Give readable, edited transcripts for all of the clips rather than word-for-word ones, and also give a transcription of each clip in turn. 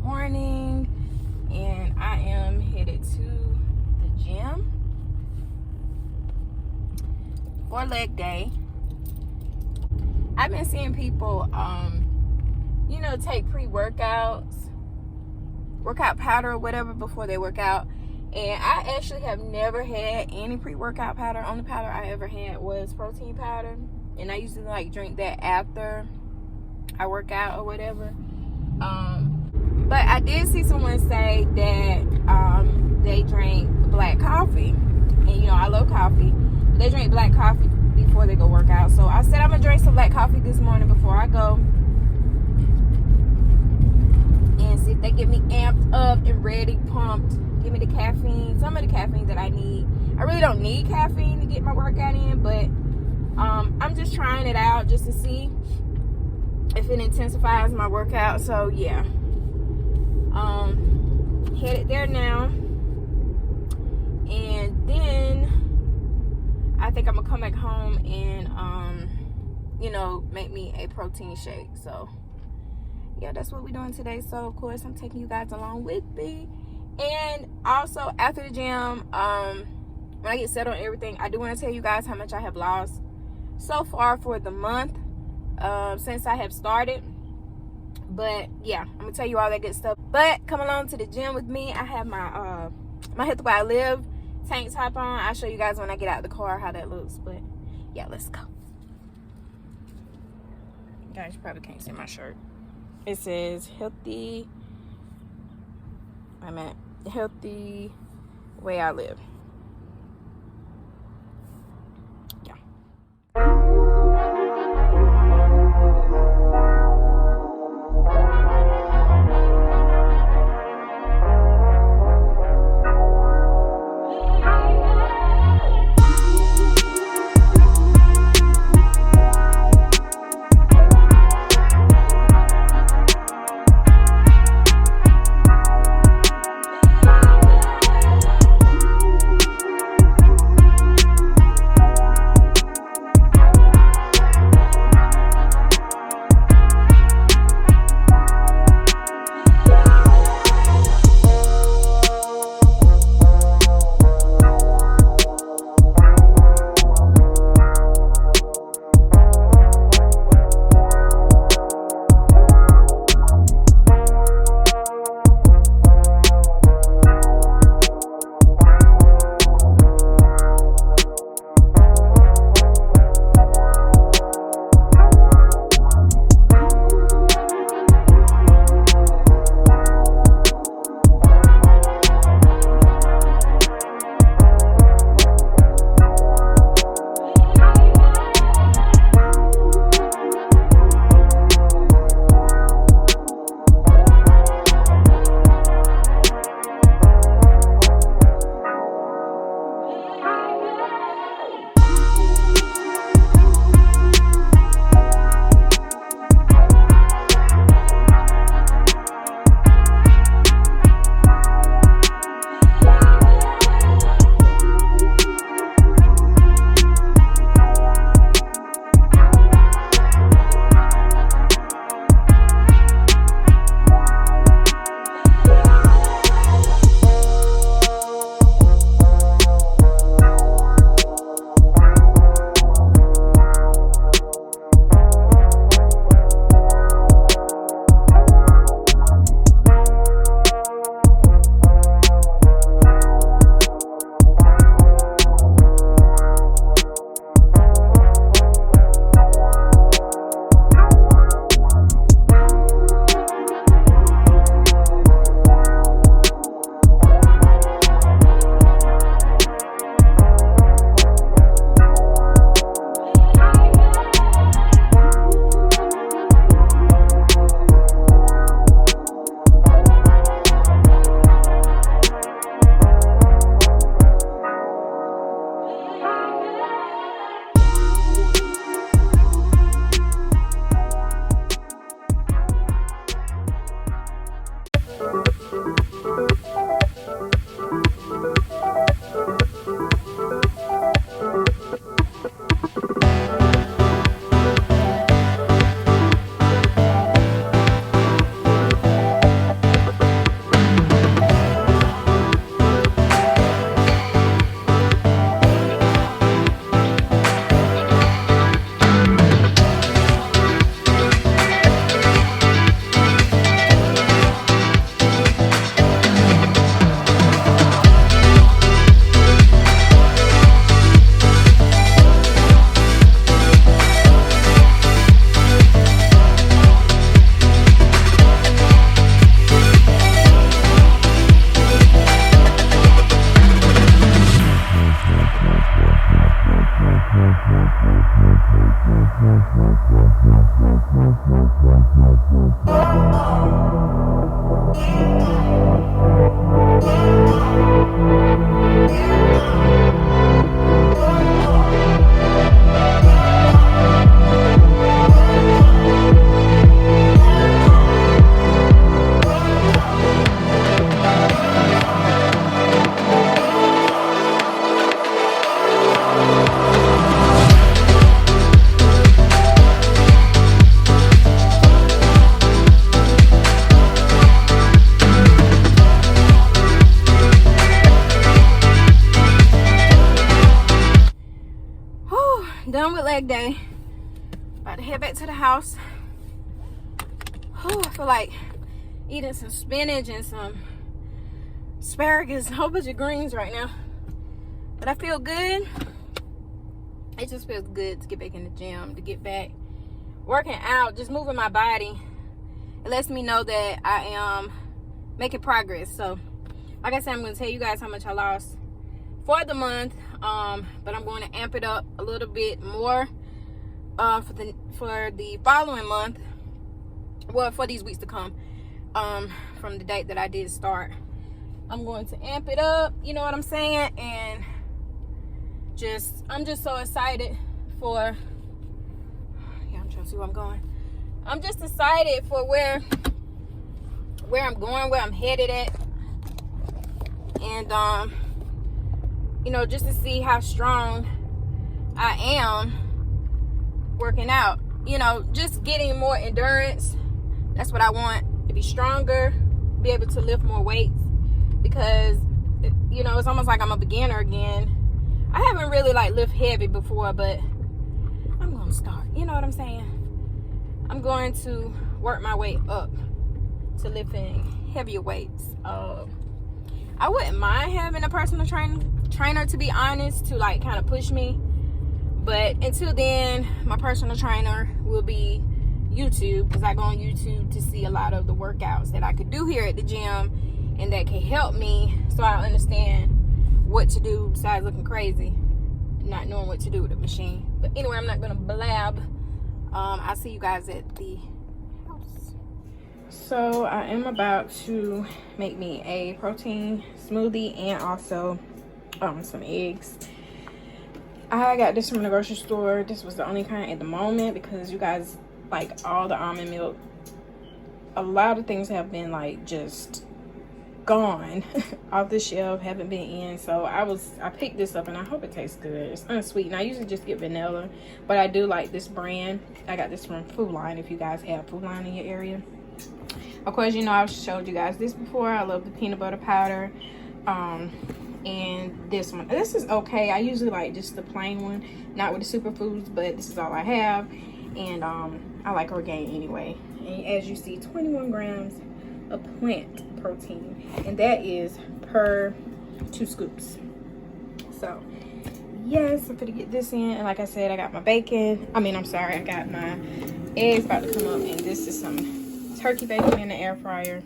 morning, and I am headed to the gym for leg day. I've been seeing people, take pre-workouts, workout powder or whatever before they work out. And I actually have never had any pre-workout powder. Only powder I ever had was protein powder. And I used to drink that after I work out or whatever. But I did see someone say that they drank black coffee. And I love coffee. But they drink black coffee before they go work out. So I said I'm gonna drink some black coffee this morning before I go. And see if they get me amped up and ready, pumped. Give me the caffeine, some of the caffeine that I need. I really don't need caffeine to get my workout in, but I'm just trying it out just to see if it intensifies my workout. So yeah, headed there now, and then I think I'm gonna come back home and make me a protein shake. So yeah, that's what we're doing today. So of course I'm taking you guys along with me. And also after the gym, when I get settled on everything, I do want to tell you guys how much I have lost so far for the month since I have started. But yeah, I'm gonna tell you all that good stuff. But come along to the gym with me. I have my my Healthy Way I Live tank top on. I'll show you guys when I get out of the car how that looks. But yeah, let's go. You guys probably can't see my shirt. It says Healthy Way I Live. Yeah. leg day. About to head back to the house. Whew, I feel like eating some spinach and some asparagus, a whole bunch of greens right now. But I feel good. It just feels good to get back in the gym, to get back working out, just moving my body. It lets me know that I am making progress. So like I said, I'm going to tell you guys how much I lost for the month, but I'm going to amp it up a little bit more for the following month, well, for these weeks to come, from the date that I did start. I'm going to amp it up, you know what I'm saying? And I'm just so excited for, yeah, I'm trying to see where I'm going. I'm just excited for where I'm going, where I'm headed at. And, you know, just to see how strong I am working out. You know, just getting more endurance. That's what I want, to be stronger, be able to lift more weights. Because, you know, it's almost like I'm a beginner again. I haven't really like lift heavy before, but I'm going to start. You know what I'm saying? I'm going to work my way up to lifting heavier weights. I wouldn't mind having a personal trainer, to be honest, to like kind of push me. But until then, my personal trainer will be YouTube, because I go on YouTube to see a lot of the workouts that I could do here at the gym and that can help me, so I understand what to do besides looking crazy, not knowing what to do with the machine. But anyway, I'm not gonna blab. I'll see you guys at the house. So I am about to make me a protein smoothie and also some eggs. I got this from the grocery store. This was the only kind at the moment, because you guys, like, all the almond milk, a lot of things have been like just gone off the shelf, haven't been in. So I picked this up and I hope it tastes good. It's unsweetened. I usually just get vanilla, but I do like this brand. I got this from Food Line, if you guys have Food Line in your area. Of course, you know, I've showed you guys this before. I love the peanut butter powder. And this one, this is okay. I usually like just the plain one, not with the superfoods, but this is all I have. And I like Orgain anyway. And as you see, 21 grams of plant protein, and that is per 2 scoops. So yes, I'm gonna get this in. And like I said, I got my bacon, I got my eggs about to come up, and this is some turkey bacon in the air fryer.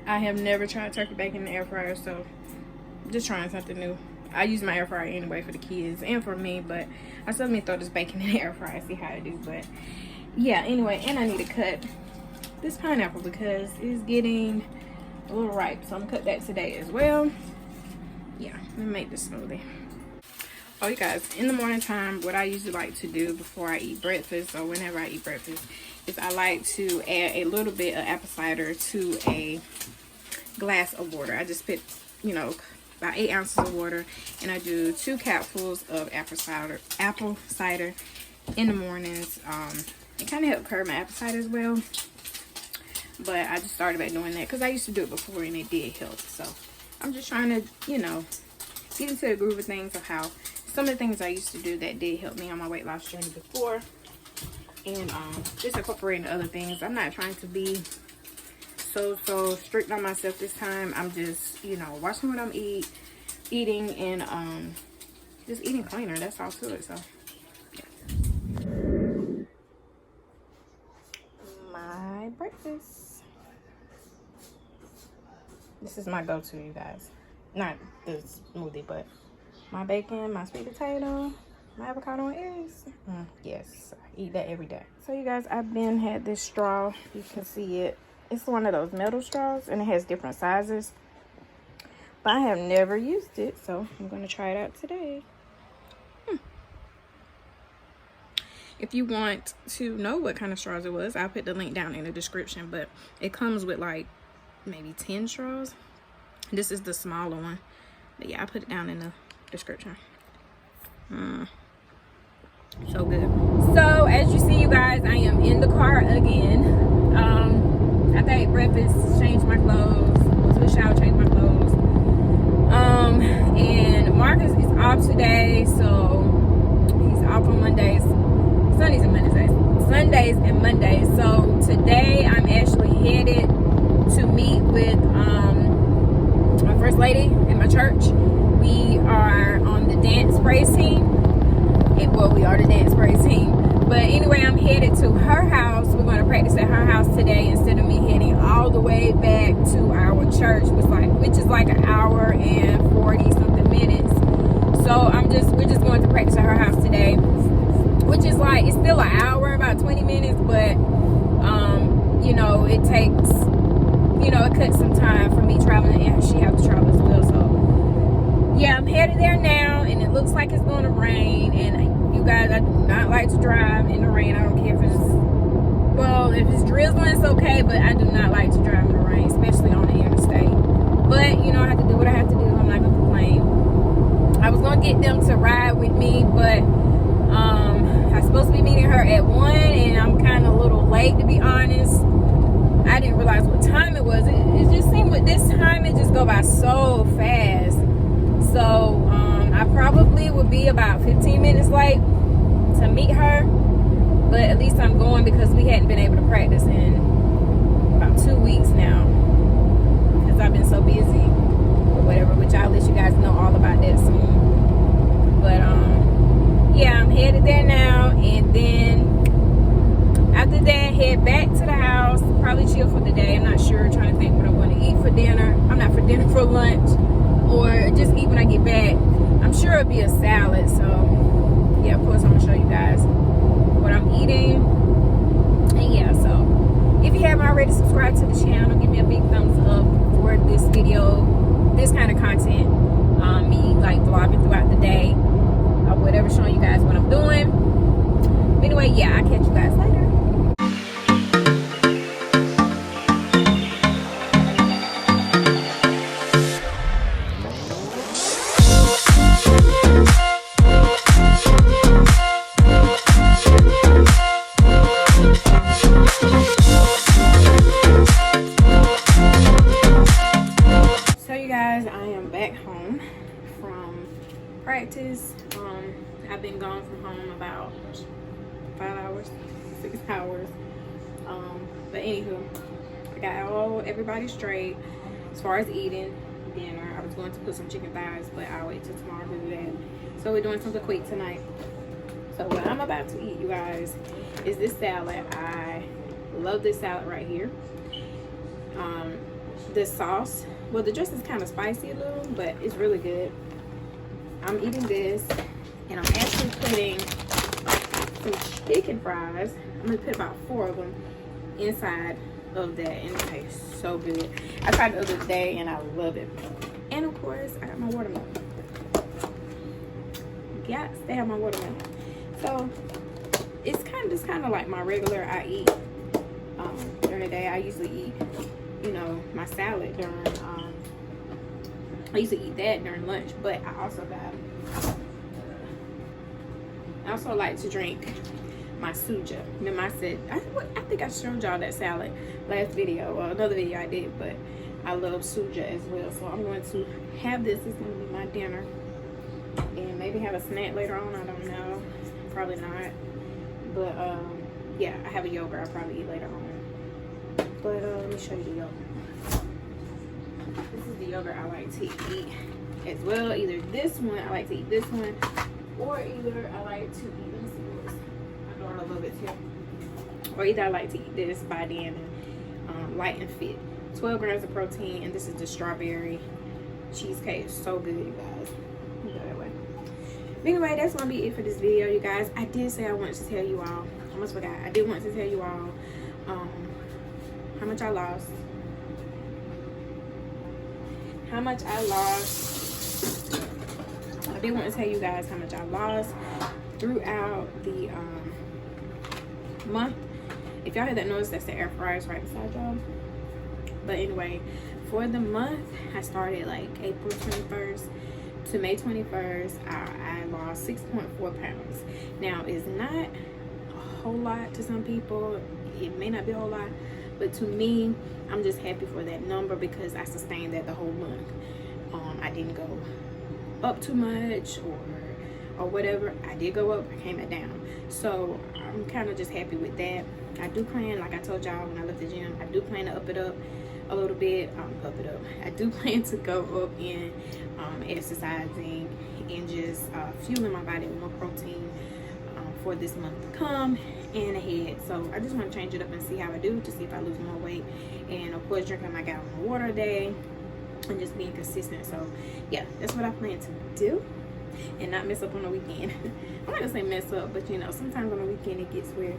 I have never tried turkey bacon in the air fryer, so just trying something new. I use my air fryer anyway for the kids and for me, but I still need to throw this bacon in the air fryer, see how I do. But yeah, anyway, and I need to cut this pineapple because it's getting a little ripe, so I'm gonna cut that today as well. Yeah, let me make this smoothie. Oh, you guys, in the morning time, what I usually like to do before I eat breakfast, or whenever I eat breakfast, is I like to add a little bit of apple cider to a glass of water. I just put, you know, about 8 ounces of water, and I do 2 capfuls of apple cider in the mornings. It kind of helped curb my appetite as well, but I just started back doing that because I used to do it before and it did help. So I'm just trying to, you know, get into the groove of things, of how some of the things I used to do that did help me on my weight loss journey before, and just incorporating other things. I'm not trying to be so strict on myself this time. I'm just, you know, watching what I'm eating, and just eating cleaner. That's all to it. So yeah. My breakfast. This is my go-to, you guys. Not the smoothie, but my bacon, my sweet potato, my avocado and eggs. Yes, I eat that every day. So you guys, I've had this straw. You can see it. It's one of those metal straws, and it has different sizes. But I have never used it, so I'm going to try it out today. If you want to know what kind of straws it was, I'll put the link down in the description. But it comes with like maybe 10 straws. This is the smaller one. But yeah, I put it down in the description. So good. So as you see, you guys, I am in the car again. After I ate breakfast, changed my clothes, went to the shower, changed my clothes. And Marcus is off today, so he's off on Mondays. which is like an hour and 40 something minutes. So we're just going to practice at her house today, which is like, it's still an hour, about 20 minutes, but you know, it takes, you know, it cuts some time for me traveling, and she has to travel as well. So yeah, I'm headed there now, and it looks like it's going to rain. And you guys, I do not like to drive in the rain. I don't care if it's drizzling, it's okay, but I do not like to drive in the rain, especially on the interstate. But you know, I have to do what I have to do. I'm not gonna complain. I was gonna get them to ride with me, but I'm supposed to be meeting her at 1, and I'm kind of a little late, to be honest. I didn't realize what time it was. It just seemed with this time, it just go by so fast. So I probably would be about 15 minutes late to meet her, but at least I'm going because we hadn't been able to practice in about 2 weeks now because I've been so busy or whatever, which I'll let you guys know all about that soon. But yeah, I'm headed there now, and then after that, head back to the house, probably chill for the day. I'm not sure, trying to think what I'm going to eat for dinner. I'm not for dinner, for lunch, or just eat when I get back. I'm sure it'll be a salad. So yeah, of course I'm gonna show you guys what I'm eating. And yeah, so if you haven't already subscribed to the channel, give me a big thumbs up for this video, this kind of content, me like vlogging throughout the day or whatever, showing you guys what I'm doing. But anyway, yeah, I'll catch you guys later. Practice. I've been gone from home about 5 hours, 6 hours. But anywho, I got everybody straight as far as eating dinner. I was going to put some chicken thighs, but I'll wait till tomorrow to do that. So we're doing something quick tonight. So what I'm about to eat, you guys, is this salad. I love this salad right here. The sauce, well, the dressing is kind of spicy a little, but it's really good. I'm eating this, and I'm actually putting some chicken fries. I'm gonna put about 4 of them inside of that, and it tastes so good. I tried it the other day, and I love it. And of course, I got my watermelon. Yes, they have my watermelon. So it's kind of like my regular. I eat during the day. I usually eat, you know, my salad during. I used to eat that during lunch, but I also like to drink my suja. Remember I said, I think I showed y'all that salad last video, or another video I did, but I love suja as well. So I'm going to have this. It's going to be my dinner, and maybe have a snack later on. I don't know, probably not, but yeah, I have a yogurt I'll probably eat later on. But let me show you the yogurt. This is the yogurt I like to eat as well. Either this one, I like to eat this one, or either I like to eat, let me see this. I know a little bit too. Or either I like to eat this by Dannon, Light and Fit. 12 grams of protein, and this is the strawberry cheesecake. It's so good, you guys. Go that way. But anyway, that's gonna be it for this video, you guys. I did say I wanted to tell you all. I almost forgot. I did want to tell you all how much I lost. How much I lost. I did want to tell you guys how much I lost throughout the month. If y'all heard that noise, that's the air fryers right beside y'all. But anyway, for the month, I started like April 21st to May 21st. I lost 6.4 pounds. Now, it's not a whole lot to some people. It may not be a whole lot, but to me, I'm just happy for that number because I sustained that the whole month. I didn't go up too much or whatever. I did go up, I came back down. So I'm kind of just happy with that. I do plan, like I told y'all when I left the gym, I do plan to up it up a little bit. I do plan to go up in exercising and just fueling my body with more protein for this month to come and ahead. So I just want to change it up and see how I do, to see if I lose more weight. And of course, drinking my gallon of water a day. and just being consistent. So yeah, that's what I plan to do, and not mess up on the weekend. I'm not gonna say mess up, but you know, sometimes on the weekend it gets where,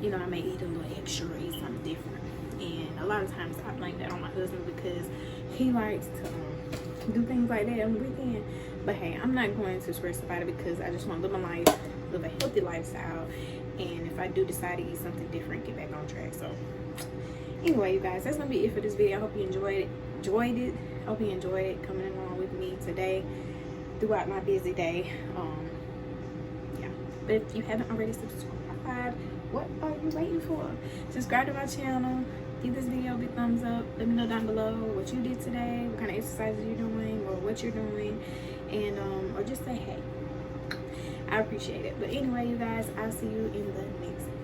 you know, I may eat a little extra, eat something different, and a lot of times I blame that on my husband because he likes to do things like that on the weekend. But hey, I'm not going to stress about it because I just want to live my life, live a healthy lifestyle, and if I do decide to eat something different, get back on track. So anyway, you guys, that's gonna be it for this video. I hope you enjoyed it. Hope you enjoyed it coming along with me today throughout my busy day. Yeah, but if you haven't already subscribed, what are you waiting for? Subscribe to my channel, give this video a big thumbs up, let me know down below what you did today, what kind of exercises you're doing or what you're doing, and or just say hey. I appreciate it. But anyway, you guys, I'll see you in the next video.